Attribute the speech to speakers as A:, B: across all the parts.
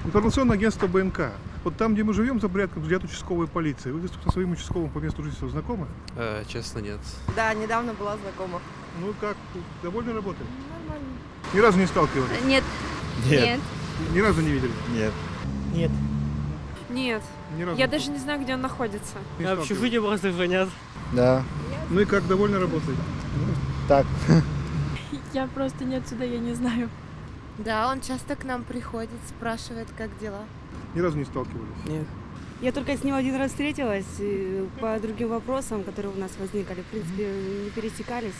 A: Информационное агентство БНК. Вот там, где мы живем, за порядком взят участковая полиция. Вы со своим участковым по месту жительства знакомы?
B: Честно, нет.
C: Да, недавно была знакома.
A: Ну как, довольно работает?
C: Нормально.
A: Ни разу не сталкивались?
D: Нет. Нет.
A: Ни разу не видели?
E: Нет. Нет.
D: Нет.
A: Ни разу
D: Я
A: не
D: даже не знаю, где он находится.
A: сталкивались?
E: общежитие просто звонят. Да.
A: Ну и как, довольно работает?
E: Так.
D: Я просто не отсюда, я не знаю.
C: Да, он часто к нам приходит, спрашивает, как дела.
A: Ни разу не сталкивались?
E: Нет.
F: Я только с ним один раз встретилась по другим вопросам, которые у нас возникали. В принципе, не пересекались.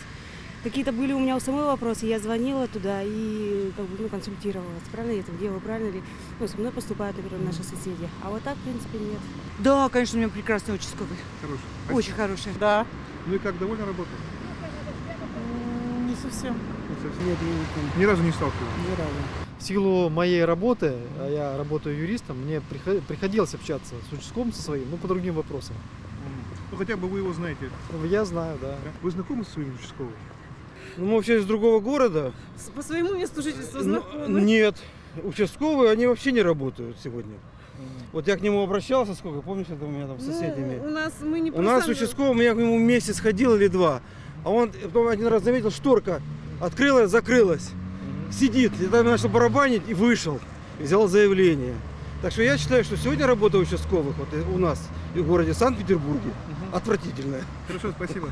F: Какие-то были у меня у самой вопросы, я звонила туда и консультировалась. Правильно я это делаю, правильно ли со мной поступают, например, наши соседи. А вот так, в принципе, нет.
G: Да, конечно, у меня прекрасный участковый.
A: Хороший.
G: Очень хороший.
E: Да.
A: Ну и как, довольно работает?
E: Не совсем.
A: Не совсем.
E: Нет, я не помню.
A: Ни разу не сталкивались?
E: Ни разу.
H: В силу моей работы, а я работаю юристом, мне приходилось общаться с участковым со своим, по другим вопросам.
A: Ну хотя бы вы его знаете.
H: Я знаю, да.
A: Вы знакомы со своим участковым?
I: Ну, мы вообще из другого города.
G: По своему месту жительства
I: Нет, участковые, они вообще не работают сегодня. Вот я к нему обращался, сколько, помнишь, это у меня там с соседями?
G: У нас мы не
I: У нас участковый, я к нему месяц ходил или два. А он потом один раз заметил, шторка открылась, закрылась. Сидит, и там начал барабанить и вышел. Взял заявление. Так что я считаю, что сегодня работа участковых вот у нас в городе Санкт-Петербурге отвратительная.
A: Хорошо, спасибо.